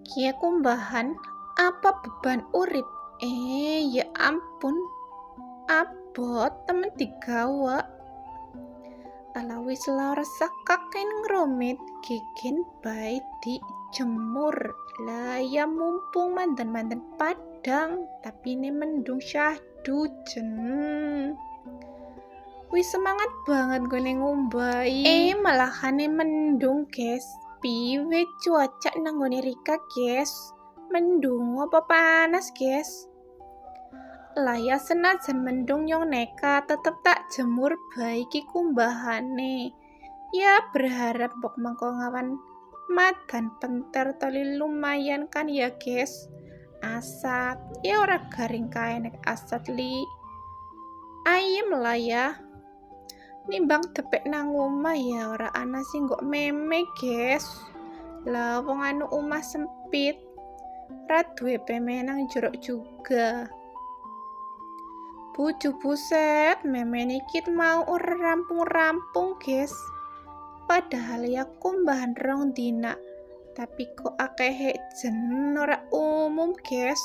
Kie kumbahan, apa beban urip? Ya ampun, abot temen digawa. Alawis lara sakaken ngrumit, gegen bae dijemur. Lah ya mumpung mandan-mandan padang, tapi ne mendung syahdu jen. Wis semangat banget gue ngumbai. Malahane mendung, guys. Piwe cuaca nang gone Rika, guys? Mendung apa panas, guys? Lah ya senajan mendung nyong neka tetep tak jemur baiki kumbahane. Ya berharap bok mangko ngawan madan penter toli lumayan kan ya, guys. Asat, ya ora garing kae nek asat li. Ayem lah ya. Nimbang tepek nang omah ya ora ana sing kok meme, guys. Lah wong anu omah sempit. Ra duwe peme nang jero juga. Buju buset, meme nikit mau ora rampung-rampung, guys. Padahal ya kumbahan rong dina, tapi kok akeh jen ora umum, guys.